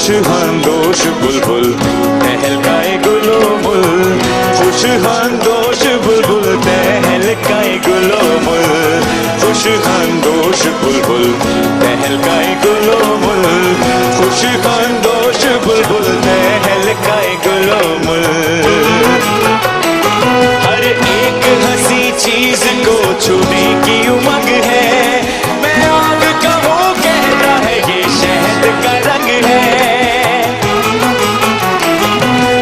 खुश खानदोश बुलबुल तहलकाए गुलो मुल, खुश खानदोश बुलबुल तहलकाए गुलो मुल, खुश खानदोश बुलबुल तहलकाए गुलो मुल, खुश खानदोश बुलबुल तहलकाए गुलो मुल। हर एक हंसी चीज को छूने की उमंग है, मैं आग का हूँ कहता है ये शहद का रंग है।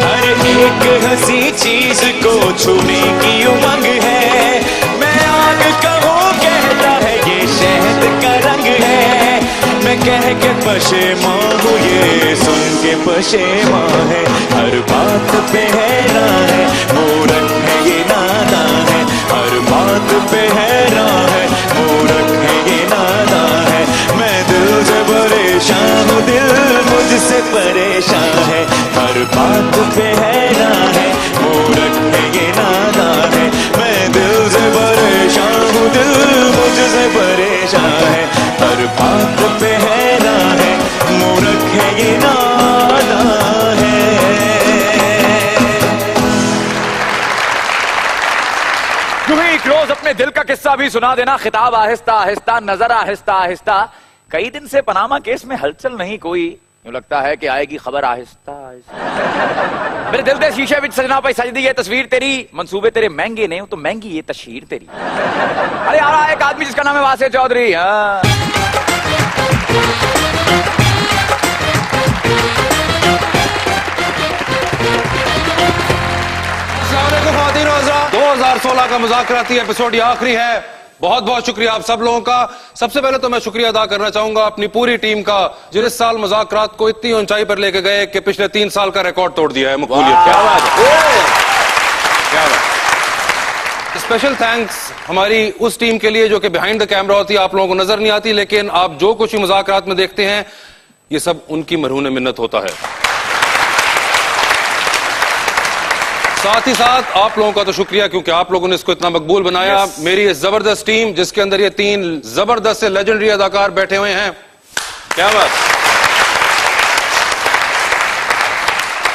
हर एक हंसी चीज को छूने की उमंग है, मैं आग का हूँ कहता है ये शहद का रंग है। मैं कह के पशेमां हूँ ये सुन के पशेमां है, हर बात पे हैरान है मूरख है ये नादा है, हर बात पे हैरान है मूरख है ये नादा है। मैं दिल से परेशान हूँ दिल मुझसे परेशान है, हर बात पे हैरान है मूरख है ये नादा है। मैं दिल से परेशान हूँ दिल मुझसे परेशान है, हर बात पे हैरान है मूरख है ये नादा है। तुम्हें एक रोज अपने दिल का किस्सा भी सुना देना, खिताब आहिस्ता आहिस्ता, नजर आहिस्ता आहिस्ता। कई दिन से पनामा केस में हलचल नहीं कोई, यूं लगता है कि आएगी खबर आहिस्ता आहिस्ता। मेरे दिल दे शीशे विच सजना पे सजदी है तस्वीर तेरी, मंसूबे तेरे महंगे नहीं तो महंगी ये तशहीर तेरी। अरे आ रहा है एक आदमी जिसका नाम है वासे चौधरी। ख़वातीन और हज़रात, 2016 का मुज़ाकराती एपिसोड ये आखिरी है। बहुत बहुत शुक्रिया आप सब लोगों का। सबसे पहले तो मैं शुक्रिया अदा करना चाहूंगा अपनी पूरी टीम का, जो इस साल मुज़ाकरात को इतनी ऊंचाई पर लेके गए कि पिछले 3 साल का रिकॉर्ड तोड़ दिया है मकबूलियत। क्या बात है, क्या बात। स्पेशल थैंक्स हमारी उस टीम के लिए जो कि बिहाइंड द कैमरा होती है, आप लोगों को नजर नहीं आती, लेकिन आप जो कुछ मुज़ाकरात में देखते हैं ये सब उनकी मरहून मिन्नत होता है। साथ ही साथ आप लोगों का तो शुक्रिया क्योंकि आप लोगों ने इसको इतना मकबूल बनाया। मेरी इस जबरदस्त टीम जिसके अंदर ये 3 जबरदस्त से लेजेंडरी अदाकार बैठे हुए हैं, क्या बात।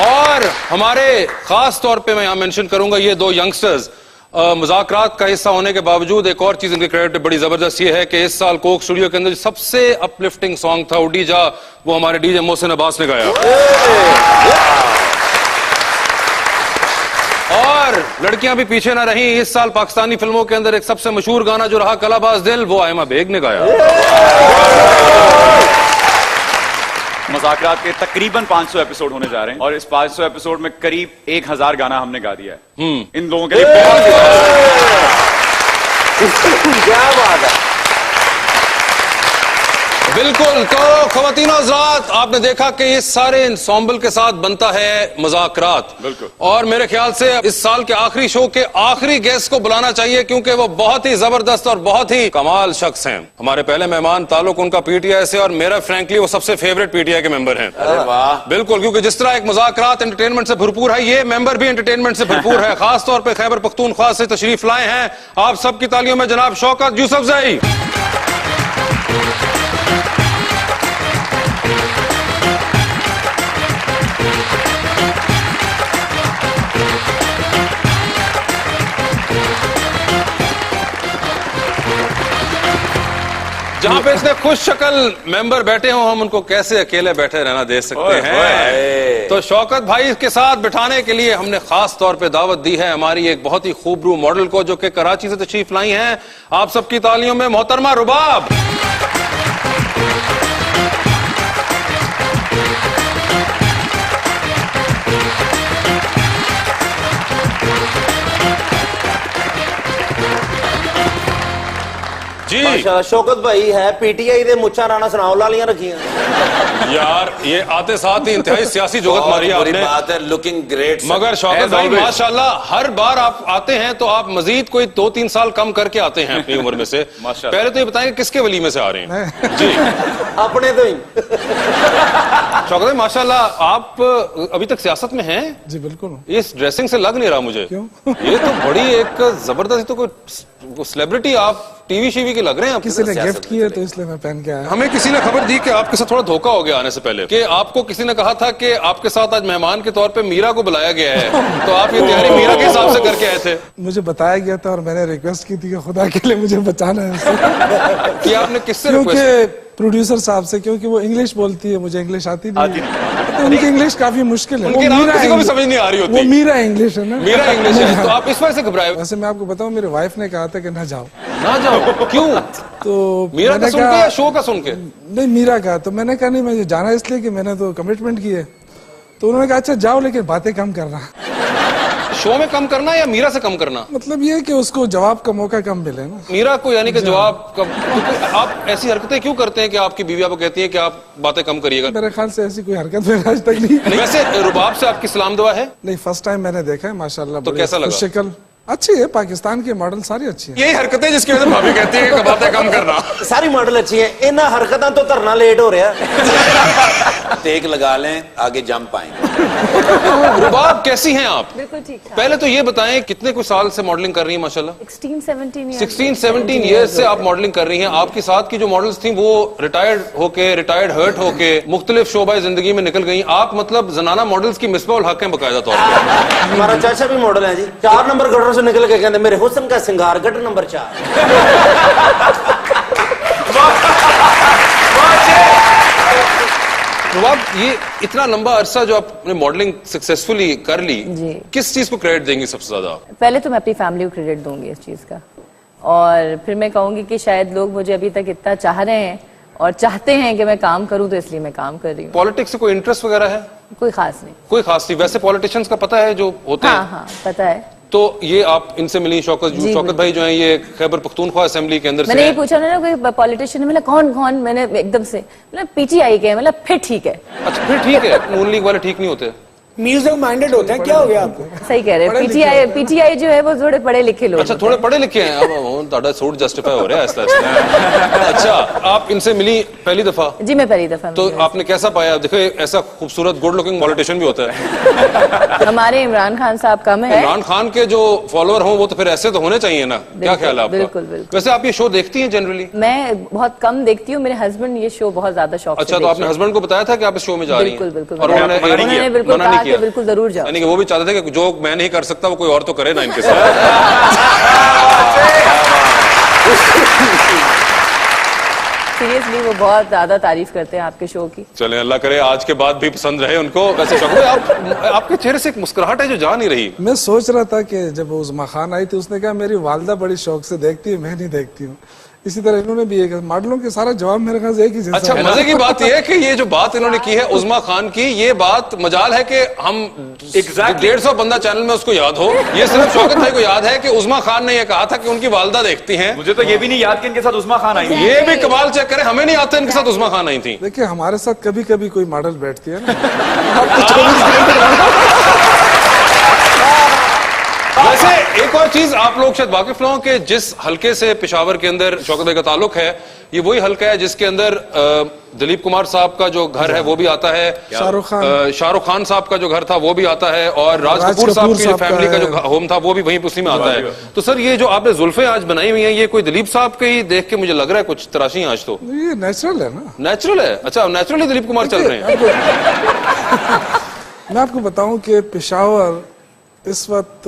और हमारे खास तौर पे मैं यहां मेंशन करूंगा ये 2 यंगस्टर्स। मुज़ाकरात का हिस्सा होने के बावजूद एक और चीज इनके क्रेडिट बड़ी जबरदस्त ये है कि इस साल कोक स्टूडियो के अंदर सबसे अपलिफ्टिंग सॉन्ग था उड़ी जा, वो हमारे डीजे मोहसिन अब्बास ने गाया। और लड़कियां भी पीछे ना रही, इस साल पाकिस्तानी फिल्मों के अंदर एक सबसे मशहूर गाना जो रहा कलाबाज दिल, वो आयमा बेग ने गाया। मुज़ाकरात के तकरीबन 500 एपिसोड होने जा रहे हैं और इस 500 एपिसोड में करीब 1000 गाना हमने गा दिया है। इन लोगों के लिए बहुत क्या बात है। बिल्कुल, तो ख़वातीन और हज़रात, आपने देखा कि इस सारे इंसॉम्बल के साथ बनता है मुज़ाकरात। बिल्कुल। और मेरे ख्याल से इस साल के आखिरी शो के आखिरी गेस्ट को बुलाना चाहिए क्योंकि वो बहुत ही जबरदस्त और बहुत ही कमाल शख्स हैं। हमारे पहले मेहमान, ताल्लुक उनका पीटीआई से और मेरा फ्रैंकली वो सबसे फेवरेट पीटीआई के मेंबर हैं। अरे वाह। बिल्कुल, क्योंकि जिस तरह एक मुज़ाकरात एंटरटेनमेंट से भरपूर है, ये मेंबर भी एंटरटेनमेंट से भरपूर है। खासतौर पर खैबर पख्तूनख्वा से तशरीफ लाए हैं। आप सबकी तालियों में जनाब शौकत यूसुफजई। जहां पे इतने खुश शक्ल मेंबर बैठे हो, हम उनको कैसे अकेले बैठे रहना दे सकते हैं। तो शौकत भाई के साथ बिठाने के लिए हमने खास तौर पे दावत दी है हमारी एक बहुत ही खूबरू मॉडल को, जो कि कराची से तशरीफ लाई हैं। आप सबकी तालियों में मोहतरमा रुबाब। जी माशाल्लाह, शौकत भाई है पीटीआई दे मुच्छा राणा सुनाओ लालियां रखियां। यार ये आते साथ ही इंतहाई सियासी जोगत मारी है आपने। बात है, लुकिंग ग्रेट। मगर शौकत भाई माशाल्लाह हर बार आप आते हैं तो आप मजीद कोई 2-3 साल कम करके आते हैं अपनी उम्र में से। पहले तो ये बताएं किसके वली में से आ रहे हैं? जी अपने तो ही। शौकत भाई माशाल्लाह आप अभी तक सियासत में हैं? जी बिल्कुल। इस ड्रेसिंग से लग नहीं रहा मुझे। क्यों? ये तो बड़ी एक जबरदस्त, तो कोई सेलिब्रिटी आप टीवी शीवी के लग रहे हैं आप। किसी ने गिफ्ट की है तो इसलिए मैं पहन के आया। हमें किसी ने खबर दी कि आपके साथ थोड़ा धोखा हो गया आने से पहले, कि आपको किसी ने कहा था कि आपके साथ आज मेहमान के तौर पे मीरा को बुलाया गया है, तो आप ये तैयारी मीरा के हिसाब से करके आए थे। मुझे बताया गया था और मैंने रिक्वेस्ट की थी कि खुदा के लिए मुझे बचाना है उससे। कि आपने किससे रिक्वेस्ट? क्योंकि प्रोड्यूसर साहब से, क्योंकि वो इंग्लिश बोलती है, मुझे इंग्लिश आती नहीं है। तो उनकी इंग्लिश काफी मुश्किल है। उनके नाम किसी को भी समझ नहीं आ रही होती। वो मीरा इंग्लिश है ना। मीरा इंग्लिश है, तो आप इस वजह से घबराए? वैसे मैं आपको बताऊं, मेरी वाइफ ने कहा था कि ना जाओ। ना जाओ? क्यों? तो मीरा का सुन के या शो का सुन के? नहीं, मीरा का। तो मैंने कहा नहीं, मुझे जाना इसलिए कि मैंने तो कमिटमेंट की है। तो उन्होंने कहा अच्छा जाओ, लेकिन बातें कम करना। शो में कम करना या मीरा से कम करना? मतलब ये कि उसको जवाब का मौका कम मिले ना। मीरा को यानी कि जवाब कम। आप ऐसी हरकतें क्यों करते हैं कि आपकी बीवी आपको कहती है कि आप बातें कम करिएगा? मेरे ख्याल से ऐसी कोई हरकत मैंने आज तक नहीं। वैसे रुबाब से आपकी सलाम दुआ है? नहीं, फर्स्ट टाइम मैंने देखा है, माशाल्लाह। तो कैसा लगा? शक्ल अच्छी है, पाकिस्तान के मॉडल सारी अच्छी है। यही हरकतें जिसकी वजह से भाभी कहती है कि बातें कम करना। सारी मॉडल अच्छी है, इन्ना हरकतां तो धरना लेट हो रहा है। टेक लगा लें, आगे जंप आएंगे। रुबाब कैसी हैं आप? बिल्कुल ठीक ठाक। पहले तो ये बताएं कितने कुछ साल से मॉडलिंग कर रही हैं? माशाल्लाह 16-17 ईयर्स से आप मॉडलिंग कर रही हैं। आपके साथ की जो मॉडल्स थी वो रिटायर्ड हर्ट होके मुख्तलिफ शोबाए जिंदगी में निकल गई। आप मतलब जनाना मॉडल्स की मिसबा उल हक हैं बकायदा तौर पर। हमारा चाचा भी मॉडल है जी, 4 नंबर गटर से निकल के कहते मेरे हुस्न का सिंगार गटर नंबर 4। रुबाब, ये इतना लंबा अरसा जो आपने मॉडलिंग सक्सेसफुली कर ली, किस चीज को क्रेडिट देंगी सबसे ज्यादा? पहले तो मैं अपनी फैमिली को क्रेडिट दूंगी इस चीज का, और फिर मैं कहूंगी कि शायद लोग मुझे अभी तक इतना चाह रहे हैं और चाहते हैं कि मैं काम करूं, तो इसलिए मैं काम कर रही हूँ। पॉलिटिक्स से कोई इंटरेस्ट वगैरह है? कोई खास नहीं। कोई खास नहीं। वैसे पॉलिटिशियंस का पता है जो होते हैं? हाँ, पता है। तो ये आप इनसे मिली शौकत भाई जो हैं, ये खैबर पख्तूनख्वा असेंबली के अंदर से। मैंने ये पूछा ना कोई पॉलिटिशियन, मतलब कौन? मैंने एकदम से मतलब पीटीआई के, मतलब फिर ठीक है। अच्छा, फिर ठीक है। नून लीग वाले ठीक नहीं होते? म्यूजिक माइंडेड होते हैं। क्या हो गया आपको? सही कह रहे हैं। पीटीआई जो है वो थोड़े पढ़े लिखे लोग। अच्छा, थोड़े पढ़े लिखे हैं। अब ਤੁਹਾਡਾ सूट जस्टिफाई हो रहा है ऐसा। अच्छा, आप इनसे मिली पहली दफा? जी, मैं पहली दफा। तो आपने कैसा पाया? देखो, ऐसा खूबसूरत गुड लुकिंग पॉलिटिशियन भी होता है। हमारे इमरान खान साहब कम है। इमरान खान के जो फॉलोअर हों वो तो फिर ऐसे तो होने चाहिए ना। क्या ख्याल है आपका? बिल्कुल। वैसे आप ये शो देखती हैं जनरली? मैं बहुत कम देखती हूँ, मेरे हस्बैंड ये शो बहुत ज्यादा शौक से अच्छा, तो आपने हस्बैंड को बताया था कि आप इस शो में जा रही हैं? बिल्कुल। और उन्होंने बिल्कुल कहा कि बिल्कुल जरूर जाओ। यानी कि वो भी चाहते थे कि जो मैं नहीं कर सकता वो कोई और तो करे ना इनके साथ। सीरियसली वो बहुत ज्यादा तारीफ करते हैं आपके शो की। चले, अल्लाह करे आज के बाद भी पसंद रहे उनको। वैसे आपके चेहरे से एक मुस्कुराहट है जो जा नहीं रही। मैं सोच रहा था कि जब उस्मा खान आई थी, उसने कहा मेरी वालदा बड़ी शौक से देखती है, मैं नहीं देखती हूँ। इसी तरह इन्होंने भी एक मॉडलों के सारा जवाब मेरे ख्याल से एक ही जैसा। अच्छा, मजे की बात यह है कि ये जो बात इन्होंने की है उस्मा खान की, ये बात मजाल है कि हम 150 बंदा चैनल में उसको याद हो। ये सिर्फ शौकत भाई को याद है कि उस्मा खान ने यह कहा था कि उनकी वालदा देखती हैं। मुझे तो ये भी नहीं याद कि इनके साथ उस्मा खान आई। ये भी कमाल चेक करें, हमें नहीं आता इनके साथ उस्मा खान आई थी। देखिए, हमारे साथ कभी कभी कोई मॉडल बैठती है ना। वैसे एक और चीज आप लोग शायद वाकिफ ना हो कि जिस हलके से पेशावर के अंदर शौकत भाई का ताल्लुक है, ये वही हलका है जिसके अंदर दिलीप कुमार साहब का जो घर है वो भी आता है, शाहरुख खान साहब का जो घर था वो भी आता है, और राज कपूर साहब की जो फैमिली का जो होम था वो भी वहीं उसी में आता है। तो सर, ये जो आपने जुल्फे आज बनाई हुई हैं, ये कोई दिलीप साहब के ही देख के मुझे लग रहा है कुछ तराशी आज तो? ये नेचुरल है ना। नेचुरल है? अच्छा, नेचुरली दिलीप कुमार चल रहे हैं। मैं आपको बताऊं कि पेशावर इस वक्त,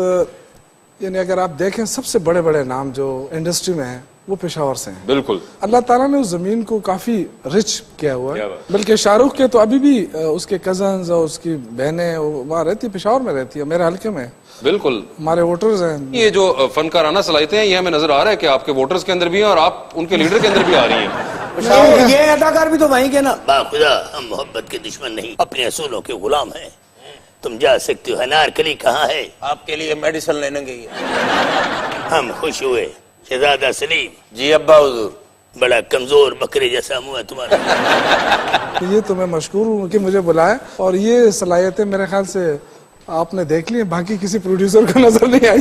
यानी अगर आप देखें, सबसे बड़े बड़े नाम जो इंडस्ट्री में हैं वो पेशावर से हैं। बिल्कुल। अल्लाह ताला ने उस जमीन को काफी रिच किया हुआ है। बल्कि शाहरुख के तो अभी भी उसके कजन्स और उसकी बहनें वहाँ रहती, पेशावर में रहती है, मेरे हल्के में। बिल्कुल, हमारे वोटर्स हैं। ये जो फनकाराना सलाहियतें हैं, ये हमें नजर आ रहा है कि आपके वोटर्स के अंदर भी हैं और आप उनके लीडर के अंदर भी आ रही हैं। ये अदाकार भी तो वहीं के ना। बाखुदा, हम मोहब्बत के दुश्मन नहीं, अपने असूलों के गुलाम हैं। तुम जा सकते हो। अनारकली कहाँ है? आपके लिए मेडिसिन लेने गई है। हम खुश हुए। शहजादा सलीम जी। अब्बा हुजूर, बड़ा कमजोर बकरे जैसा मुंह है तुम्हारा। ये तो मैं मशकूर हूँ कि मुझे बुलाया, और ये सलाहियतें मेरे ख्याल से आपने देख ली, बाकी किसी प्रोड्यूसर को नजर नहीं आई।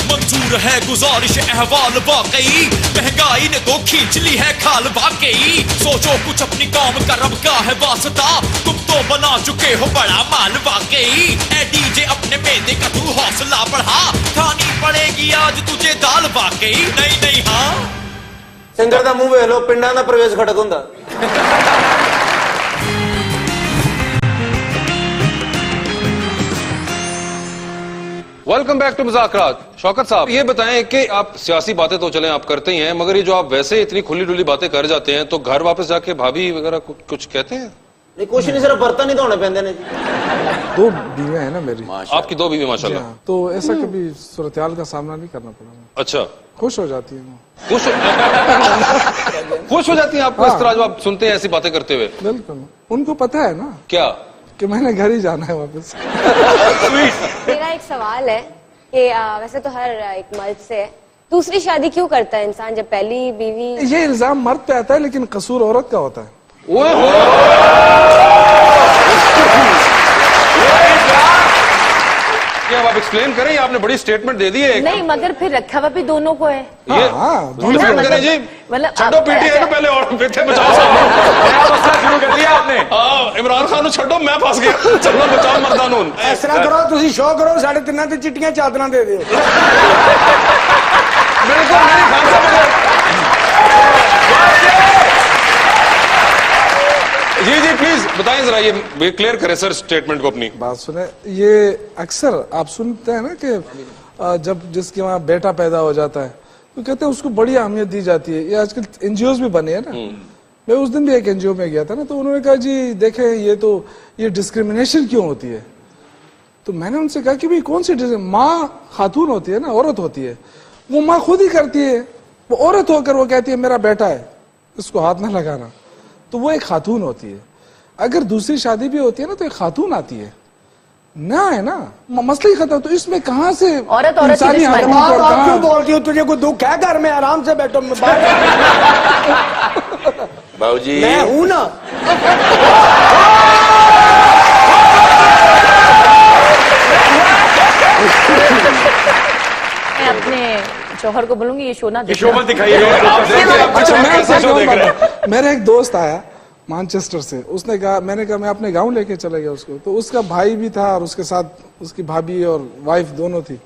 मंजूर है गुजारिश अहवाल वाकई, महंगाई ने तो खींच ली है खाल वाकई। सोचो कुछ अपनी कौम का रब का है वास्ता, तुम तो तो बना चुके हो बड़ा माल वाकई। ए डीजे अपने बेटे का तू हौसला बढ़ा, खानी पड़ेगी आज तुझे दाल वाकई। नहीं नहीं हाँ ਸਿੰਗਰ ਦਾ ਮੂੰਹ ਵੇਖ ਲਓ, ਪਿੰਡਾਂ ਦਾ ਪ੍ਰਵੇਸ਼ ਖੜਕ ਹੁੰਦਾ। वेलकम बैक टू मुज़ाकरात। शौकत साहब, ये बताएं कि आप सियासी बातें तो चलें आप करते ही हैं, मगर ये जो आप वैसे इतनी खुली डुली बातें कर जाते हैं, तो घर वापस जाके भाभी वगैरह कुछ कहते हैं? नहीं, कुछ नहीं, सिर्फ बर्तन ही धोने पैंदे ने जी। 2 बीवियां हैं ना मेरी। आपकी 2 बीवी माशाल्लाह। हाँ, तो ऐसा कभी सूरत-ए-हाल का सामना नहीं करना पड़ा। अच्छा, खुश हो जाती है वो। खुश हो जाती हैं आपको इस तरह जब आप सुनते हैं ऐसी बातें करते हुए? बिल्कुल, उनको पता है ना क्या कि मैंने घर ही जाना है वापस। मेरा एक सवाल है कि वैसे तो हर एक मर्द से दूसरी शादी क्यों करता है इंसान जब पहली बीवी। ये इल्जाम मर्द पे आता है, लेकिन कसूर औरत का होता है। ओए हो क्या आप एक्सप्लेन करें, ये आपने बड़ी स्टेटमेंट दे दी है। नहीं, मगर फिर रखा हुआ भी दोनों को है। ये दोनों करें जी, मतलब छड्डो पीटी है पहले और पीछे बचाओ शुरू कर दिया आपने। इमरान खान छड्डो, मैं फंस गया। चलो बचाओ मर्दानून। ਇਸ ਤਰ੍ਹਾਂ ਕਰੋ, ਤੁਸੀਂ ਸ਼ੋਅ ਕਰੋ, ਸਾਡੇ ਤਿੰਨਾਂ ਤੇ ਚਿੱਟੀਆਂ ਚਾਦਰਾਂ ਦੇ ਦਿਓ। बिल्कुल मेरी खान साहब। जी जी प्लीज बताएं जरा, ये क्लियर करें सर स्टेटमेंट को अपनी। बात सुने, ये अक्सर आप सुनते हैं ना कि जब जिसके वहाँ बेटा पैदा हो जाता है तो कहते हैं उसको बड़ी अहमियत दी जाती है। ये आजकल एनजीओ भी बने हैं ना। मैं उस दिन भी एक एनजीओ में गया था ना, तो उन्होंने कहा जी देखें ये डिस्क्रिमिनेशन क्यों होती है। तो मैंने उनसे कहा कि भाई कौन सी माँ खातून होती है ना, औरत होती है, वो माँ खुद ही करती है। वो औरत होकर वो कहती है मेरा बेटा है, इसको हाथ ना लगाना, तो वो एक खातून होती है। अगर दूसरी शादी भी होती है ना तो एक खातून आती है ना, है ना, मसला ही खत्म। तो इसमें कहां से औरत इंसानी हकूक़ और आप क्यों कहां बोलती हो? तुझे कोई दुख है? घर में आराम से बैठो। बाबूजी मैं हूं ना। मैं अपने शौहर को बोलूंगी ये शो ना शो मत दिखाइएगा। अच्छा, मैं मेरा एक दोस्त आया मैनचेस्टर से, उसने कहा, मैंने कहा मैं अपने गांव लेके चला गया उसको, तो उसका भाई भी था और उसके साथ उसकी भाभी और वाइफ दोनों थी।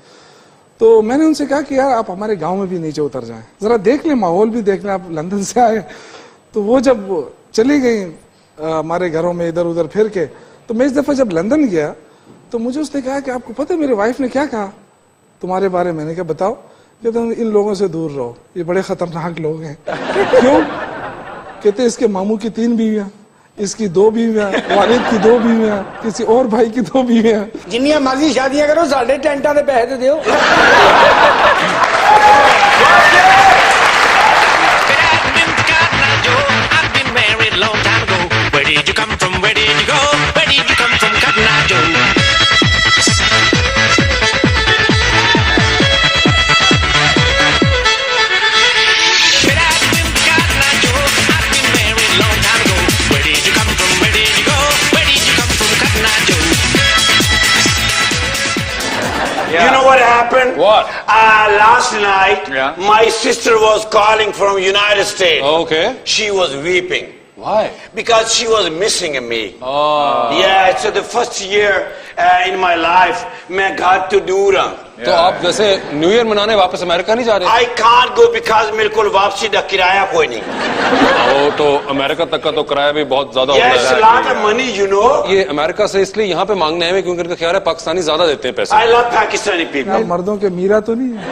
तो मैंने उनसे कहा कि यार आप हमारे गांव में भी नीचे उतर जाएं, जरा देख लें, माहौल भी देख लें, आप लंदन से आए। तो वो जब चली गई हमारे घरों में इधर उधर फिर के, तो मैं इस दफा जब लंदन गया तो मुझे उसने कहा कि आपको पता है मेरी वाइफ ने क्या कहा तुम्हारे बारे में। मैंने कहा बताओ। कहते इन लोगों से दूर रहो, ये बड़े खतरनाक लोग हैं। क्यों? कहते इसके मामू की 3 बीवियां, इसकी 2 बीवियां, वालिद की 2 बीवियां, किसी और भाई की 2 बीवियां। जिन्नियां मर्जी शादियां करो, साढ़े टेंटा दे पैसे दे दियो। You know what happened? What? Last night, Yeah. my sister was calling from United States. Okay. She was weeping Why? because she was missing me. Oh. Yeah, it's the first year in my life मैं घर तो दूर हूँ. तो आप वैसे new year मनाने वापस अमेरिका नहीं जा रहे? I can't go because मेरे को वापसी का किराया कोई नहीं. वो तो अमेरिका तक का तो किराया भी बहुत ज्यादा Yes, होता है। lot of money, you know. ये अमेरिका से इसलिए यहाँ पे मांगने आए हैं क्योंकि इनका ख्याल है पाकिस्तानी ज्यादा देते हैं पैसे। I love Pakistani people. आप मर्दों के मीरा तो नहीं है।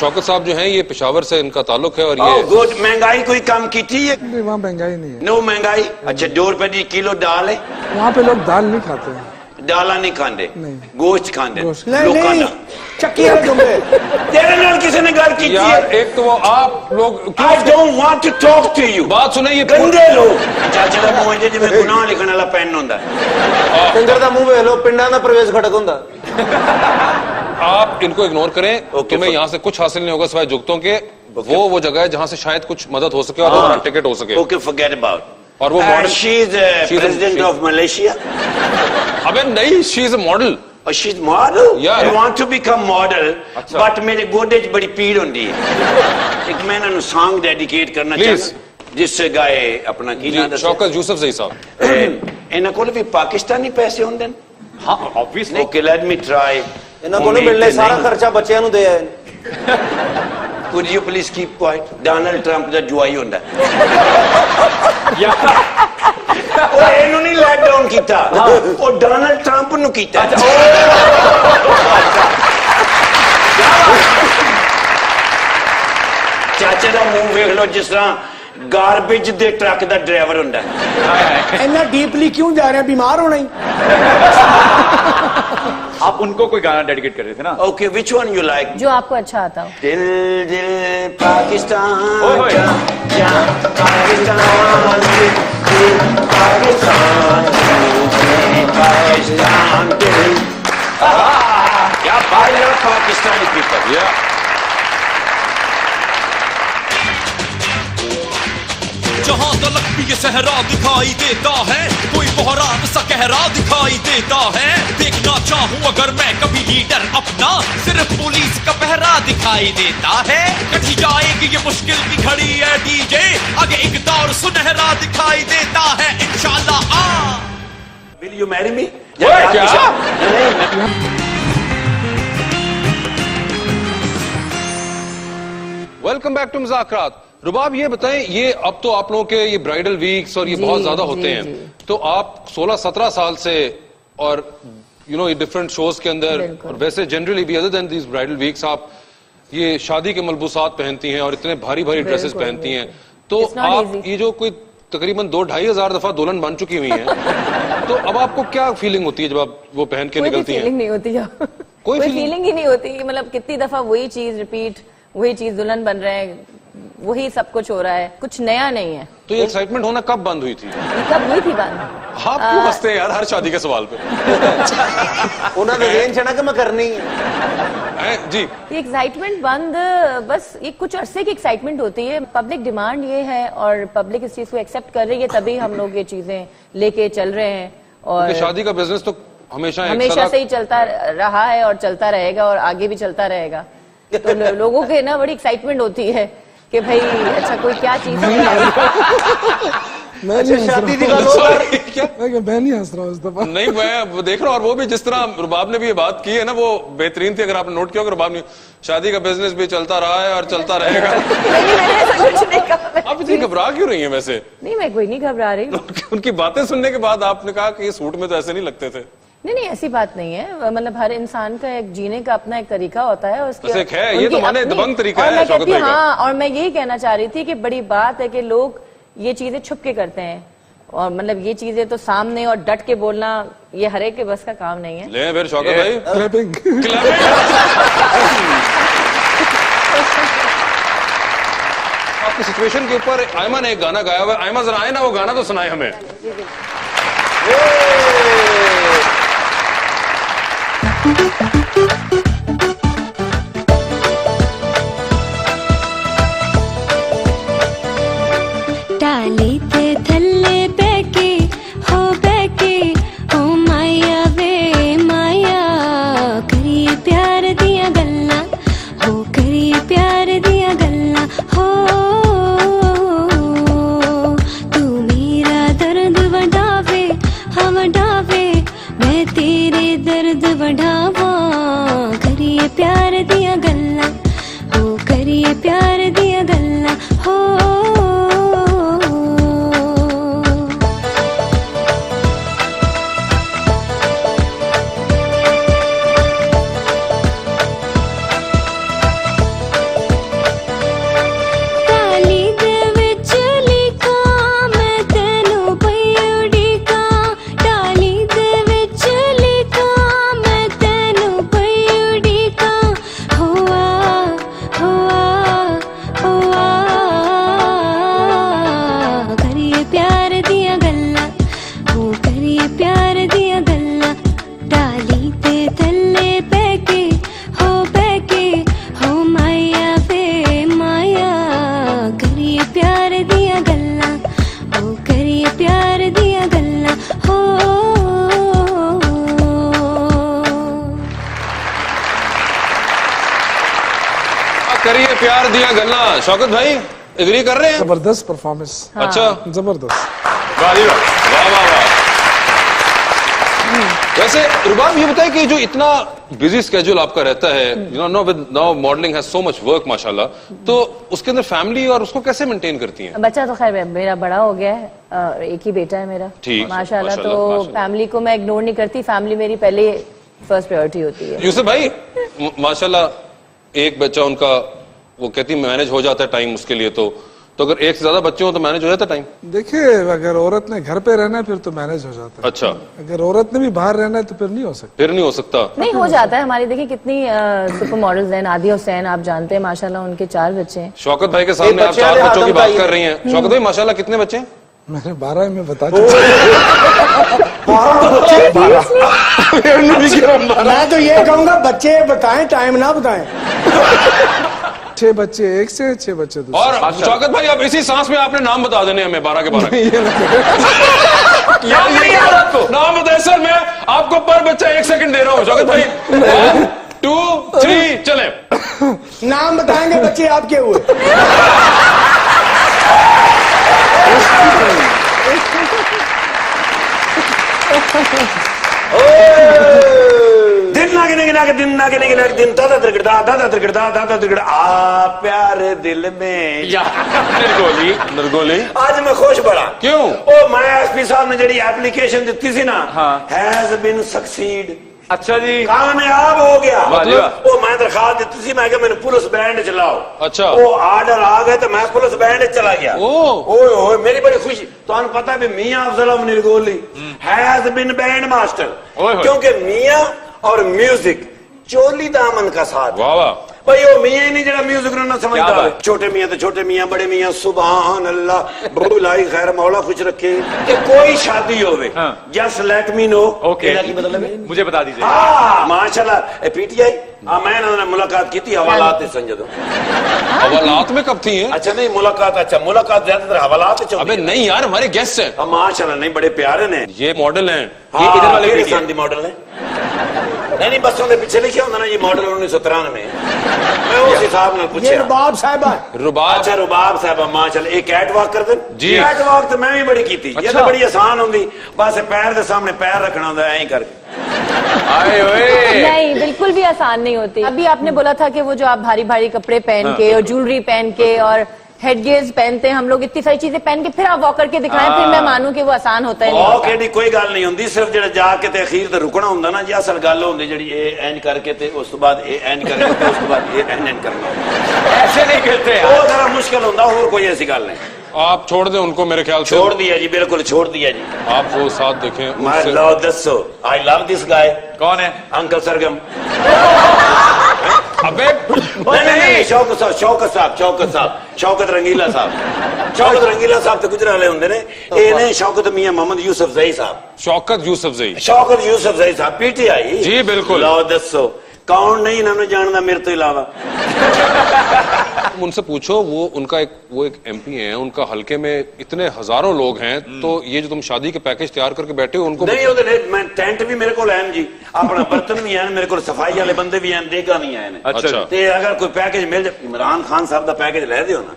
शौकत साहब जो हैं ये पेशावर से इनका ताल्लुक है और Oh, ये good. महंगाई कोई कम की थी? नहीं, वहाँ महंगाई नहीं है। No महंगाई. अच्छा 2 रुपए की किलो दाल है. वहाँ पे लोग दाल नहीं खाते हैं। दाला नहीं खाते, नहीं। गोश्त खाते गोश्त। नहीं नहीं, चक्की है तुम्हें। तेरे नाल किसी ने गल की यार एक तो वो आप लोग I don't want to talk to you. बात सुने ये गंदे लोग चाचा ਦਾ ਮੂੰਹ ਜਿਹੇ ਜਿਵੇਂ ਗੁਨਾਹ ਲਿਖਣ ਵਾਲਾ ਪੈਨ ਹੁੰਦਾ. ਸਿੰਗਰ ਦਾ ਮੂੰਹ ਵੇਖ ਲਓ, ਪਿੰਡਾਂ ਦਾ ਪ੍ਰਵੇਸ਼ ਖੜਕ ਹੁੰਦਾ। आप इनको इग्नोर करें। Okay, तुम्हें यहाँ से कुछ हासिल नहीं होगा सिवाय जुगतों के। वो जगह है जहाँ से शायद कुछ मदद हो सके और हमारा टिकट हो सके। Okay, forget about. और वो model She is president of Malaysia. अबे नहीं, she is a model. Oh, she's model. Yeah. I want to become model, अच्छा। but मेरे गोडे 'ਚ बड़ी पीड़ होती है। एक मैं ਇਹਨਾਂ ਨੂੰ song dedicate करना Please. चाहता जिससे गाए अपना की नाम शौकत यूसुफ सही साहब। ਇਹਨਾਂ ਕੋਲ ਵੀ ਪਾਕਿਸਤਾਨੀ ਪੈਸੇ ਹੁੰਦੇ ਨੇ हाँ obviously okay let me try ਇਹਨਾਂ ਕੋਲੋਂ ਮਿਲਣੇ ਸਾਰਾ ਖਰਚਾ ਬੱਚਿਆਂ ਨੂੰ ਦੇ ਆਏ ਨੇ। Could you please keep quiet Donald Trump ਦਾ ਜੁਆਈ ਹੁੰਦਾ ਉਹ ਇਹਨੂੰ ਨਹੀਂ ਲੈਟ ਡਾਊਨ ਕੀਤਾ ਉਹ ਡੋਨਲਡ ਟਰੰਪ ਨੂੰ ਕੀਤਾ ਚਾਚੇ ਦਾ ਮੂੰਹ ਵੇਖ ਲਓ ਜਿਸ ਤਰ੍ਹਾਂ गार्बेज दे ट्रक दा ड्राइवर हुंदा इन्ना डीपली क्यों जा रहे हैं, बीमार होना ही। आप उनको कोई गाना डेडिकेट कर रहे थे ना? Okay which one you like? जो आपको अच्छा आता हो। दिल दिल पाकिस्तान ओए। जा पाकिस्तान दिल पाकिस्तान पाकिस्तान दिल क्या बात है पाकिस्तानी पीपल या जहां तलक भी ये सहरा दिखाई देता है, कोई बहरान सा कहरा दिखाई देता है। देखना चाहूं अगर मैं कभी लीडर अपना, सिर्फ पुलिस का पहरा दिखाई देता है। कटी जाएगी ये मुश्किल की घड़ी है डीजे, आगे एक दौर सुनहरा दिखाई देता है इंशाल्लाह। Will you marry me? क्या? वेलकम बैक टू मुज़ाकरात। रुबाब ये बताएं, ये अब तो आप लोगों के ये ब्राइडल वीक्स और ये बहुत ज्यादा होते हैं, तो आप 16-17 साल से और यू नो डिफरेंट शोज के अंदर और वैसे जनरली भी other than these bridal weeks आप ये शादी के मलबूसात पहनती हैं और इतने भारी भारी ड्रेसेस पहनती हैं, तो आप ये जो कोई तकरीबन 2-2.5 हजार दफा दुल्हन बन चुकी हुई हैं, तो अब आपको क्या फीलिंग होती है जब आप वो पहन के निकलती हैं? फीलिंग नहीं होती है, कोई फीलिंग ही नहीं होती। मतलब कितनी दफा वही चीज रिपीट, वही चीज दुल्हन बन रहे हैं, वही सब कुछ हो रहा है, कुछ नया नहीं है। तो ये एक्साइटमेंट होना कब बंद हुई थी? कब हुई थी बंद? आप क्यों हंसते हैं यार हर शादी के सवाल पे? उन्होंने रेंज है ना कि मैं करनी है जी। ये एक्साइटमेंट बंद बस ये कुछ अरसे की एक्साइटमेंट होती है। पब्लिक डिमांड ये है और पब्लिक इस चीज को एक्सेप्ट कर रही है, तभी हम लोग ये चीजें लेके चल रहे हैं। और शादी का बिजनेस तो हमेशा से ही चलता रहा है और चलता रहेगा और आगे भी चलता रहेगा। तो लोगों के ना बड़ी एक्साइटमेंट होती है कि भाई अच्छा कोई क्या चीज है। मैं नहीं हंस रहा हूँ इस दफा। नहीं मैं देख रहा हूँ, और वो भी जिस तरह रुबाब ने भी ये बात की है ना, वो बेहतरीन थी। अगर आपने नोट किया, रुबाब ने शादी का बिजनेस भी चलता रहा है और चलता रहेगा। आप इतनी घबरा क्यों रही हैं वैसे? नहीं मैं कोई नहीं घबरा रही। उनकी बातें सुनने के बाद आपने कहा कि ये सूट में तो ऐसे नहीं लगते थे। नहीं ऐसी बात नहीं है। मतलब हर इंसान का एक जीने का अपना एक तरीका होता है, उसके है, ये तो माने दबंग तरीका है शौकत भाई का। हाँ, और मैं यही कहना चाह रही थी कि बड़ी बात है कि लोग ये चीजें छुप के करते हैं, और मतलब ये चीजें तो सामने और डट के बोलना ये हर एक के बस का काम नहीं है। ले फिर शौकत भाई क्लैपिंग। आपकी सिचुएशन के ऊपर आयमा ने एक गाना गाया हुआ है। आयमा जरा आए ना, वो गाना तो सुनाए हमें। डाली ते थल्ले बैके हो माया वे माया, करिए प्यार दिया गल्ला हो, करिए प्यार दिया गल्ला हो। तू मेरा दर्द वडावे हाँ वडावे, मैं तेरे दर्द वडावा, करिए प्यार दिया गल्ला हो, करिए प्यार दिया गल्ला हो। करिए प्यार दिया गल्ला। शौकत भाई एग्री कर रहे हैं? जबरदस्त परफॉर्मेंस। अच्छा जबरदस्त। वाह वाह वाह वाह। वैसे रुबाब ये बताए कि जो इतना बिजी स्केड्यूल आपका रहता है, you know with now modelling has so much work माशाल्लाह, तो उसके अंदर फैमिली और उसको कैसे मेंटेन करती हैं? बच्चा तो खैर मेरा बड़ा हो गया है, एक ही बेटा है मेरा, ठीक, माशाल्लाह। तो माशाल्लाह। फैमिली को मैं इग्नोर नहीं करती, फैमिली मेरी पहले फर्स्ट प्रायोरिटी होती है। यूसुफ भाई माशाल्लाह एक बच्चा उनका, वो कहती मैनेज हो जाता है टाइम उसके लिए, तो अगर एक से ज्यादा बच्चे हो तो मैनेज हो जाता है टाइम? देखिए, अगर औरत ने घर पे रहना है फिर तो मैनेज हो जाता है। अच्छा, अगर औरत ने भी बाहर रहना है तो फिर नहीं हो सकता। फिर नहीं हो सकता? नहीं, हो जाता है। हमारी देखिए कितनी सुपर मॉडल्स हैं। नादिया हुसैन आप जानते हैं, माशाल्लाह उनके 4 बच्चे हैं। शौकत भाई के सामने आप 4 बच्चों की बात कर रही हैं। शौकत भाई माशाल्लाह कितने बच्चे हैं? मैंने 12 में बता मैं तो ये कहूंगा बच्चे बताएं, टाइम ना बताएं। 6 बच्चे एक से, 6 बच्चे दूसरे। और शौकत भाई अब इसी सांस में आपने नाम बता देने हमें 12 के 12। नाम बताए सर, मैं आपको पर बच्चा 1 सेकंड दे रहा हूँ। शौकत भाई 1 2 3 चले। नाम बताएंगे बच्चे आपके हुए। दिन नागे दिन नागे दिन दादा दरगड़ा आ प्यारे दिल में नरगोली आज मैं खुश बड़ा। क्यों? ओ मैं एसपी साहब ने जड़ी एप्लीकेशन दी सी ना, हैज बीन सक्सीड, अच्छा जी, कामयाब हो गया। मतलब? वो मैं दरखास्त दी थी, मैं मैंने पुलिस बैंड चलाओ। अच्छा, वो आर्डर आ गए तो मैं पुलिस बैंड चला गया। ओ मेरी बड़ी खुशी। तो पता है मियां Afzal Nirgoli has been band master, क्योंकि मियां और म्यूजिक चोली दामन का साथ। वाह वाह भाई वो मियां ही नहीं जरा म्यूजिक ना समझता। छोटे मियां तो छोटे मियां, बड़े मियां सुभान अल्लाह, बुलाई खैर मौला खुश रखे। कि कोई शादी होवे just let me know. Okay, मतलब मुझे बता दीजिए। माशाल्लाह पीटीआई मैंने मुलाकात की थी हवालात संजय। हवालात में कब थी हैं? अच्छा नहीं मुलाकात, अच्छा मुलाकात ज्यादातर हवालात। अबे नहीं यार, हमारे गेस्ट हैं। माशाल्लाह नहीं बड़े प्यारे ने। ये मॉडल हैं। ये इधर वाले शादी मॉडल है। नहीं बस उन्हें पीछे लिखा होता ना ये मॉडल 1993 में। मैं उस हिसाब में पूछा। रुबाब साहबा। रुबाब, अच्छा रुबाब साहबा माशाल्लाह। एक कैट वॉक कर दे जी। कैट वॉक तो मैं भी बड़ी की थी। ये तो बड़ी आसान होंगी, बस पैर के सामने पैर रखना होता है, ऐ करके। नहीं, बिल्कुल भी आसान नहीं होती। अभी आपने बोला था कि वो जो आप भारी भारी कपड़े पहन के और ज्वेलरी पहन के और हेड गियर्स पहनते हैं हम लोग, इतनी सारी चीजें पहन के फिर आप वॉक करके दिखाएं, फिर मैं मानूं कि वो आसान होता है। नहीं कोई गल नहीं होती, सिर्फ जो जाके ते अखीर ते रुकना होंदा ना जी, असल गल होंदी जी एंज करके ते उस तो बाद एंज करके ते उस तो बाद एंज करना। ऐसे नहीं करते, वो जरा मुश्किल होंदा, और कोई ऐसी गल नहीं। आप छोड़ दें उनको, मेरे ख्याल से छोड़ दिया जी, बिल्कुल छोड़ दिया जी। आप वो साथ देखें। मैं लो दसो, आई लव दिस गाय। कौन है? अंकल सरगम। अबे नहीं, शौकत रंगीला साहब तो गुजराले होंगे ने। ये नहीं शौकत मियां मोहम्मद यूसुफ जई साहब। शौकत यूसुफ जई साहब पीटीआई जी बिल्कुल। लो दसो कौन नहीं इन्होंने जानना मेरे तो इलावा। उनसे पूछो, वो उनका एक एमपी है, उनका हल्के में इतने हजारों लोग हैं, तो ये जो तुम शादी के पैकेज तैयार करके बैठे हो उनको नहीं, मैं टेंट भी मेरे को है जी, अपना बर्तन भी है मेरे को, सफाई वाले बंदे भी हैं, देगा भी है। अच्छा, ते अगर कोई पैकेज मिल जाए, इमरान खान साहब का पैकेज ले दियो ना।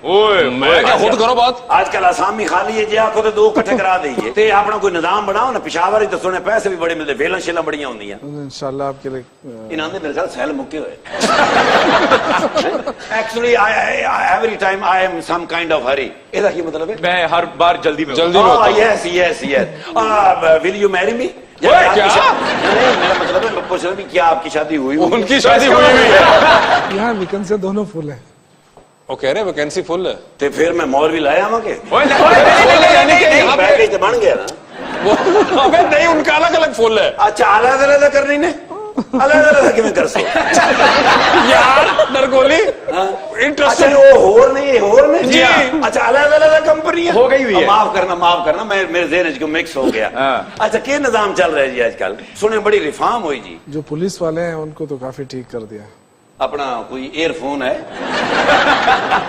मैं क्या खुद करो बात। आजकल आसामी खाली है जी, आखो तो 2 इकट्ठे करा देंगे। ते अपना कोई निजाम बनाओ ना, पिशावर तो सुने पैसे भी बड़े मिलते, वेला शेला बड़िया होंगी इंशाल्लाह आपके लिए। इन्होंने मेरे ख्याल सैल मुक्के हुए। Actually every time I am some kind of hurry। इसका क्या मतलब है? मैं हर बार जल्दी में होता हूं। yes। Will you marry me? क्या? नहीं, मेरा मतलब है मैं पूछ रहा हूं क्या आपकी शादी हुई? उनकी शादी हुई है। यहाँ वैकेंसी दोनों फुल है। वो कह रहे वैकेंसी फुल है। तो फिर मैं मौलवी लाया वहां के पैकेज बन गया ना। अबे नहीं, उनका अलग अलग फुल है। अच्छा, अलग अलग करनी ने अलग कि मैं कर सकता यार नरगोली इंटरेस्टिंग। होर नहीं जी। अच्छा, अलग अलग कंपनी हो गई हुई है। माफ करना मेरे ज़हन को मिक्स हो गया। अच्छा, क्या निजाम चल रहा है जी आजकल? सुने बड़ी रिफॉर्म हुई जी। जो पुलिस वाले हैं उनको तो काफी ठीक कर दिया। अपना कोई एयरफोन है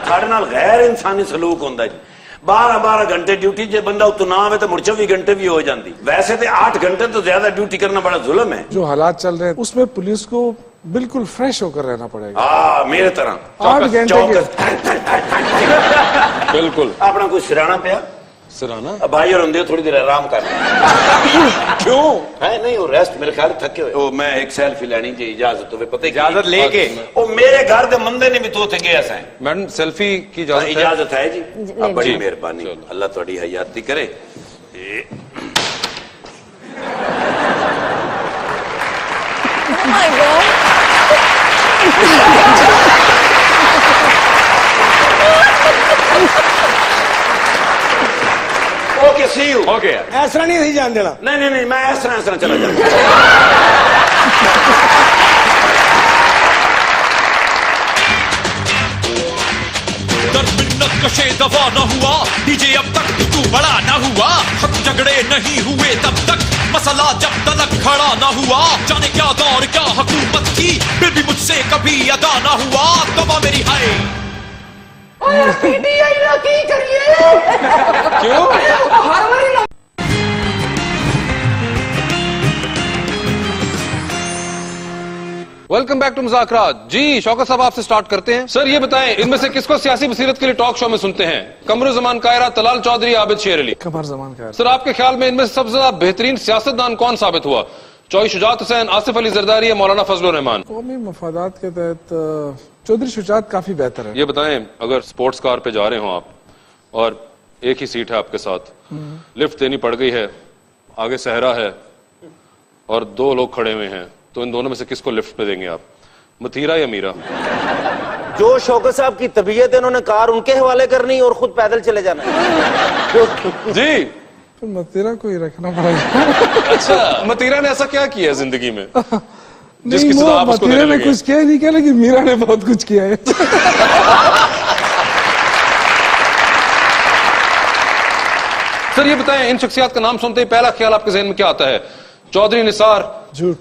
साढ़े नाल गैर इंसानी सलूक होंदा जी। 12 घंटे ड्यूटी, जो बंदा उतो ना आवे तो मुड़ 24 घंटे भी हो जाती। वैसे तो 8 घंटे तो ज्यादा ड्यूटी करना बड़ा जुल्म है। जो हालात चल रहे हैं उसमें पुलिस को बिल्कुल फ्रेश होकर रहना पड़ेगा। मेरे तरह 8 घंटे बिल्कुल। अपना कोई सिराना पिया सिराना अब भाई और होंगे थोड़ी देर आराम कर क्यों है नहीं वो रेस्ट मेरे ख्याल थके हुए ओ मैं एक सेल्फी लेनी जी इजाजत हो पता इजाजत लेके ओ मेरे घर के मंदे ने भी तो थे गए ऐसा मैडम सेल्फी की इजाजत है? इजाजत है जी ले अब बड़ी जी। मेहरबानी अल्लाह थोड़ी हयाती करे Oh my God. Okay see you okay यार ਇਸ ਤਰ੍ਹਾਂ ਨਹੀਂ ਅਸੀਂ ਜਾਣ ਦੇਣਾ नहीं नहीं नहीं मैं इस तरह चला जाऊंगा दर्द मिन्नत कशे दवा न हुआ डीजे अब तक भी तू बड़ा न हुआ हक झगड़े नहीं हुए तब तक मसला जब तलक खड़ा न हुआ जाने क्या दौर क्या हुकूमत की फिर भी मुझसे कभी अदा न हुआ तबा मेरी हाय वेलकम बैक टू मुज़ाकरात। जी शौकत साहब आपसे स्टार्ट करते हैं। सर ये बताएं इनमें से किसको सियासी बसीरत के लिए टॉक शो में सुनते हैं? कमरुज़्ज़मान कायरा, तलाल चौधरी, आबिद शेर अली। कमर जमान का सर आपके ख्याल में इनमें से सबसे ज्यादा बेहतरीन सियासतदान कौन साबित हुआ? चौधरी शुजात हुसैन, आसिफ अली जरदारी या मौलाना फजलुर रहमान? कौमी मफादात के तहत चौधरी शुजात काफी बेहतर है। ये बताएं अगर स्पोर्ट्स कार पे जा रहे हो आप और एक ही सीट है आपके साथ, लिफ्ट देनी पड़ गई है, आगे सहरा है और दो लोग खड़े हुए हैं, तो इन दोनों में से किसको लिफ्ट पे देंगे आप? मतीरा या मीरा? जो शौकत साहब की तबीयत है उन्होंने कार उनके हवाले करनी और खुद पैदल चले जाना जी तो मतीरा को ही रखना पड़ेगा। अच्छा मतीरा ने ऐसा क्या किया है जिंदगी में जिसकी नहीं, सजा वो आप उसको मतीरा देने ने लगे? कुछ किया ही नहीं, क्या लेकिन मीरा ने बहुत कुछ किया है। सर ये बताएं इन शख्सियात का नाम सुनते ही पहला ख्याल आपके जहन में क्या आता है? चौधरी निसार, झूठ।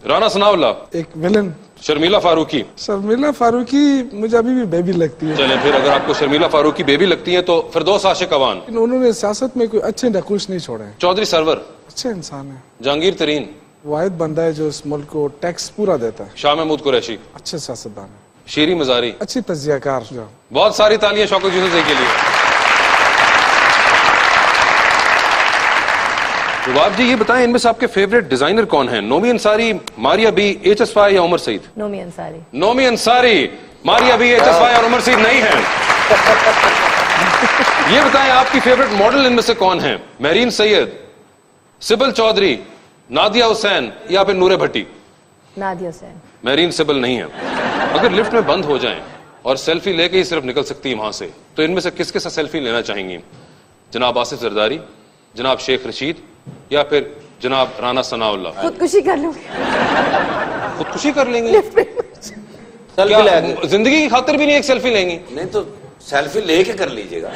राना सनाउल्लाह, एक विलन शर्मिला फारूकी। शर्मिला फारूकी मुझे अभी भी बेबी लगती है। चलें फिर अगर आपको शर्मिला फारूकी बेबी लगती है तो फिरदौस आशिक अवान। लेकिन उन्होंने सियासत में कोई अच्छे नकुश नहीं छोड़े हैं। चौधरी सरवर, अच्छे इंसान है, जहांगीर तरीन, वाहिद बंदा है जो इस मुल्क को टैक्स पूरा देता है, शाह महमूद कुरैशी, अच्छे सियासतदान है, शीरी मजारी। अच्छी तजियाकार जो। बहुत सारी तालियां शौकत यूसुफ के लिए। जवाब जी ये बताएं इनमें से आपके फेवरेट डिजाइनर कौन है? नोमी अंसारी, मारिया बी, HSY या उमर सईद? नोमी अंसारी। नोमी अंसारी, मारिया बी, HSY और उमर सईद नहीं है। ये बताएं आपकी फेवरेट मॉडल इनमें से कौन है? महरीन सैयद, सिबल चौधरी, नादिया हुसैन या फिर नूरे भट्टी? नादिया हुसैन। महरीन सिबल नहीं है। अगर लिफ्ट में बंद हो जाएं और सेल्फी लेके ही सिर्फ निकल सकती है वहां से, तो इनमें से किसके साथ सेल्फी लेना चाहेंगी? जनाब आसिफ जरदारी, जनाब शेख रशीद या फिर जनाब राना सनाउल्लाह? खुदकुशी कर लूंगी। खुदकुशी कर लेंगे? सेल्फी क्या लेंगे जिंदगी की खातिर भी नहीं एक सेल्फी लेंगी? नहीं तो सेल्फी लेके कर लीजिएगा।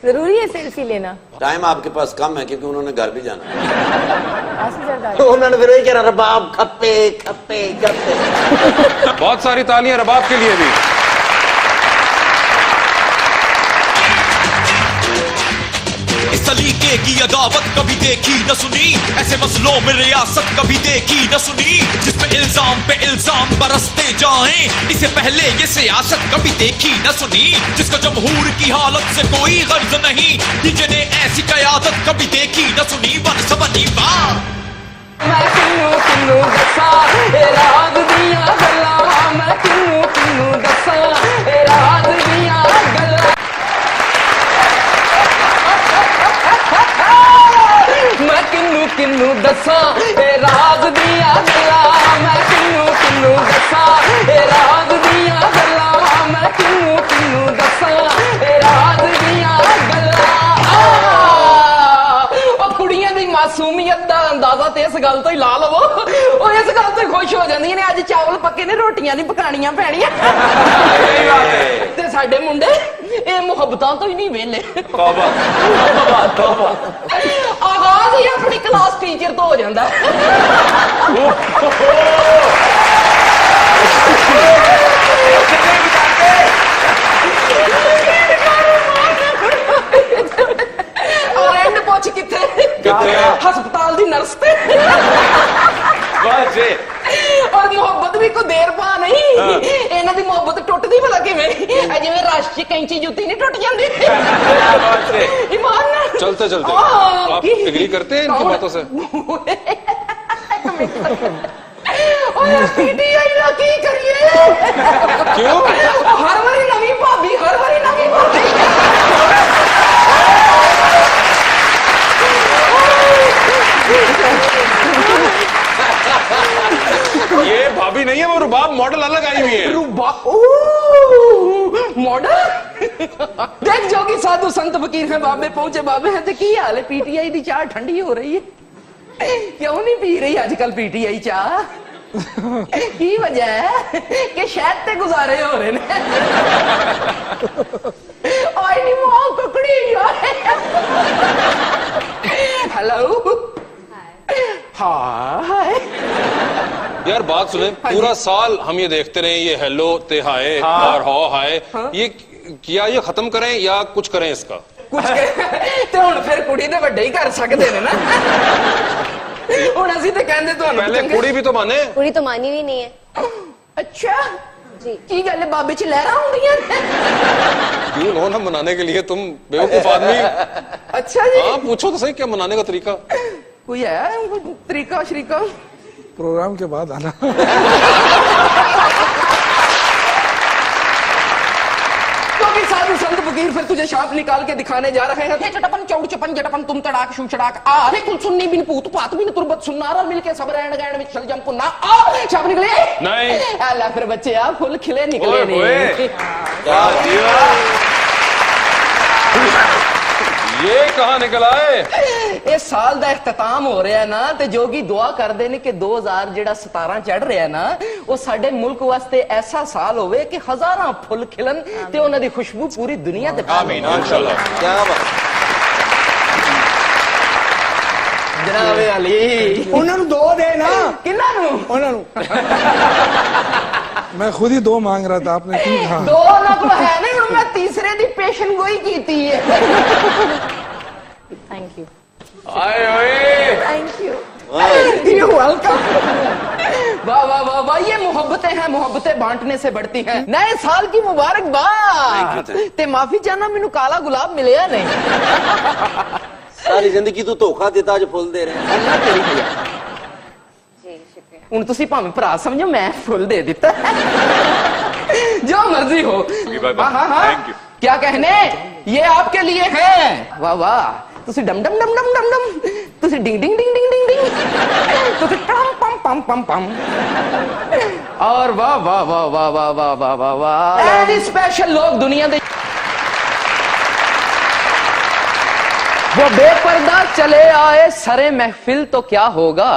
जरूरी है सेल्फी लेना। टाइम आपके पास कम है क्योंकि उन्होंने घर भी जाना है। आसिफ जरदारी। उन्होंने फिर वही कह रहा रबाब खप्पे खप्पे खप्पे। बहुत सारी तालियां रबाब के लिए भी। इस सलीके की अदावत कभी देखी न सुनी, ऐसे मसलों में रियासत कभी देखी न सुनी, जिसमें इल्जाम पे इल्जाम बरसते जाएं, इसे पहले ये सियासत कभी देखी न सुनी, जिसका जमहूर की हालत से कोई गर्ज नहीं, डीजे ने ऐसी कयादत कभी देखी न सुनी। वन सबनी वाह मैं किन्नू किन्नू दसा राज दिया गल्ला, मैं किन्नू किन्नू दसा राज दिया गल्ला, मैं किन्नू किन्नू दसा राज दिया गल्ला, मैं किन्नू किन्नू दसा राज दिया गल्ला, मैं किन्नू किन्नू दसा राज दिया गल्ला। कुड़ियां दी मासूमियत दा अंदाजा ते इस गल तो ही ला लवो, और इस गल तो खुश हो जांदियां ने, अज चावल पक्के ने रोटियां नहीं पकानियां पैणियां। ते साडे मुंडे ये मुहब्बतां तो ही नहीं वेले। तौबा तौबा तौबा। आगाज ही अपनी क्लास टीचर तो हो जांदा है। और एंड पहुंच किथे? हस्पताल दी नर्स पे। और मोहब्बत भी को देर पा नहीं ਇਹਨਾਂ ਦੀ ਮੁਹੱਬਤ ਟੁੱਟਦੀ ਭਲਾ ਕਿਵੇਂ ਜਿਵੇਂ ਰਸ਼ ਚ ਕੈਂਚੀ ਜੁੱਤੀ ਨਹੀਂ ਟੁੱਟ ਜਾਂਦੀ ईमान ਨਾਲ चलते चलते हाँ, आप एग्री करते हैं इनकी बातों से? ਓਏ ਪੀਟੀਆਈ ਦਾ ਕੀ ਕਰੀਏ क्यों? ਹਰ ਵਾਰੀ ਨਵੀਂ ਭਾਬੀ ਹਰ ਵਾਰੀ ਨਵੀਂ ਭਾਬੀ ये भाभी नहीं है, वो रुबाब मॉडल अलग आई हुई है। मॉडल देख जोगी साधु संत फकीर है बाबे पहुंचे बाबे हैं तो की हाल है पीटीआई दी चाह ठंडी हो रही है क्यों नहीं पी रही आजकल पीटीआई चाह की वजह है कि शहद ते गुजारे हो रहे ने आई नी मां कुकड़ी हेलो हाय यार बात सुने, पूरा साल हम ये देखते रहे ये हेलो ते हाय और हो हाय, ये क्या ये खत्म करें या कुछ करें इसका? कुछ ते हुण फिर कुड़ी दे वड्डे ही कर सकदे ने ना हुण असि ते कहंदे तुहानू पहले कुड़ी भी तो माने। कुड़ी तो मानी भी नहीं है अच्छा जी की गल बाबे च लहरा होंदियां क्यों हो ना मनाने के लिए, तुम बेवकूफ आदमी। अच्छा जी हाँ पूछो तो सही क्या मनाने का तरीका? कोई है कोई तरीका शरीका प्रोग्राम के बाद आना तो भी साधु संत फकीर फिर तुझे शाप निकाल के दिखाने जा रहे हैं चटपन चौड़ चपन जटपन तुम तड़ाक शू चड़ाक आ रे कुल सुन्नी बिन पूत पात बिन तुरबत सुन्नारा मिलके सब रैन गैन में चल जम पुन्ना आ शाप निकले नहीं अल्लाह फिर बच्चे आ फुल खिले निकले ओए, नहीं ओए। ये कहाँ निकल आए? ਇਹ ਸਾਲ ਦਾ ਇਖਤਤਾਮ ਹੋ ਰਿਹਾ ਨਾ ਤੇ ਜੋਗੀ ਦੁਆ ਕਰਦੇ ਨੇ ਕਿ 2017 ਚੜ ਰਿਹਾ ਨਾ ਉਹ ਸਾਡੇ ਮੁਲਕ ਵਾਸਤੇ ਐਸਾ ਸਾਲ ਹੋਵੇ ਕਿ ਹਜ਼ਾਰਾਂ ਫੁੱਲ ਖਿਲਣ ਤੇ ਉਹਨਾਂ ਦੀ ਖੁਸ਼ਬੂ ਪੂਰੀ ਦੁਨੀਆ ਤੇ ਫੈਲੇ। आमीन इंशाल्लाह। क्या बात ਜਨਾਬੇ ਅਲੀ ਉਹਨਾਂ ਨੂੰ ਦੋ ਦੇ ਨਾ ਕਿੰਨਾਂ ਨੂੰ ਉਹਨਾਂ ਨੂੰ मैं खुद ही दो मांग रहा था, आपने क्यों कहा? ਦੋ ਨਾ ਕੋ ਹੈ ਨਹੀਂ ਹੁਣ ਮੈਂ ਤੀਸਰੇ ਦੀ ਪੇਸ਼ਨ ਗੋਈ ਕੀਤੀ ਹੈ थैंक यू आए ओए थैंक यू यू वेलकम वाह वाह वाह वाह ये मोहब्बतें हैं मोहब्बतें बांटने से बढ़ती हैं नए साल की मुबारकबाद ते माफी चाहना मैनू काला गुलाब मिले नहीं ਸਾਰੀ ਜ਼ਿੰਦਗੀ ਤੂੰ ਧੋਖਾ ਦਿੱਤਾ ਅੱਜ ਫੁੱਲ ਦੇ ਰਿਹਾ अल्लाह तेरी भैया जी शुक्रिया ਹੁਣ ਤੁਸੀਂ ਭਾਵੇਂ ਭਰਾ ਸਮਝੋ ਮੈਂ ਫੁੱਲ ਦੇ ਦਿੱਤਾ जो मर्जी हो भाई, हाँ हाँ हाँ thank you। क्या कहने ये आपके लिए है वाह वाह तुसी डम डम डम डम डम डम तुसी डिंग डिंग डिंग डिंग डिंग डिंग तुसी टम पम पम पम पम और वाह वाह वाह वाह वाह वाह वाह वाह वाह एनी स्पेशल लोग दुनिया दे वो बेपर्दा चले आए सरे महफिल तो क्या होगा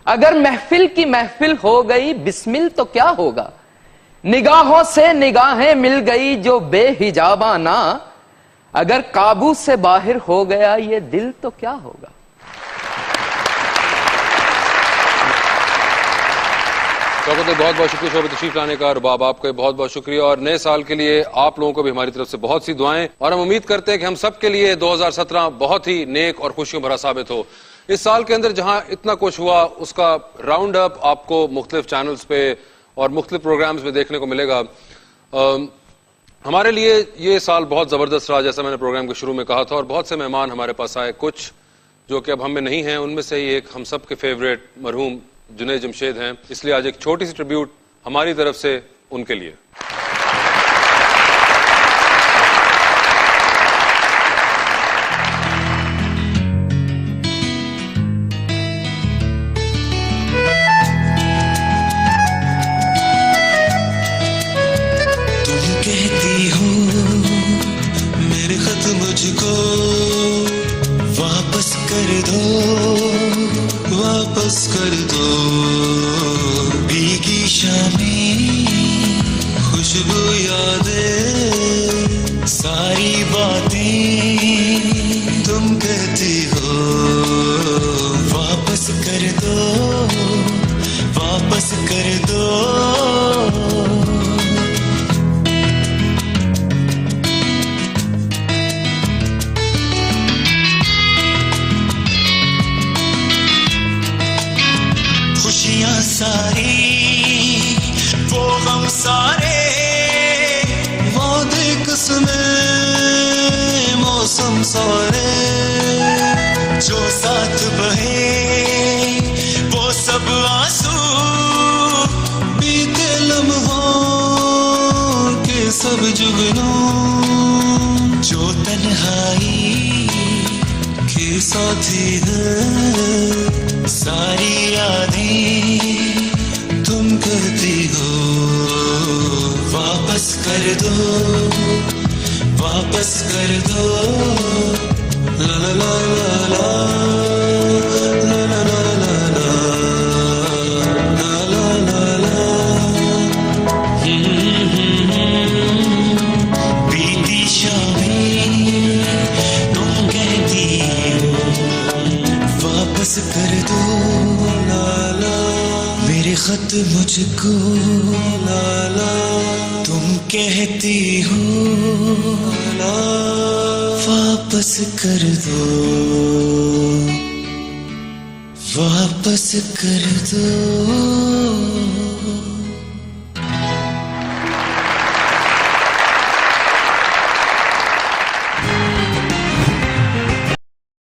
अगर महफिल की महफिल हो गई बिस्मिल तो क्या होगा निगाहों से निगाहें मिल गई जो बेहिजाबाना अगर काबू से बाहर हो गया ये दिल तो क्या होगा शौकत बहुत बहुत शुक्रिया शोबत तशरीफ लाने का, रुबाब आपका बहुत बहुत शुक्रिया। और नए साल के लिए आप लोगों को भी हमारी तरफ से बहुत सी दुआएं और हम उम्मीद करते हैं कि हम सब के लिए 2017 बहुत ही नेक और खुशियों भरा साबित हो। इस साल के अंदर जहां इतना कुछ हुआ उसका राउंड अप आपको मुख्तलिफ चैनल्स पे और मुख्तलिफ प्रोग्राम्स में देखने को मिलेगा। हमारे लिए ये साल बहुत जबरदस्त रहा, जैसा मैंने प्रोग्राम के शुरू में कहा था, और बहुत से मेहमान हमारे पास आए, कुछ जो कि अब हम में नहीं हैं, उनमें से ही एक हम सब के फेवरेट मरहूम जुनैद जमशेद हैं। इसलिए आज एक छोटी सी ट्रिब्यूट हमारी तरफ से उनके लिए। तुम कहती हो मेरे खत मुझको वापस कर दो वापस कर दो भीगी शामें खुशबू यादें सारी बातें तुम कहती हो वापस कर दो वापस कर दो खुशियां सारी जो साथ बहे वो सब आंसू, बीते लम्हों के सब जुगनों, जो तन्हाई के साथी है, सारी यादें तुम करती हो, वापस कर दो, वापस कर दो, ला ला ला ला ला ला ला ला ला ला ला ला। बीती शामें तुम कहती हो, वापस कर दो, ला ला मेरे खत मुझको, ला ला तुम कहती हो, ला वापस कर दो, वापस कर दो।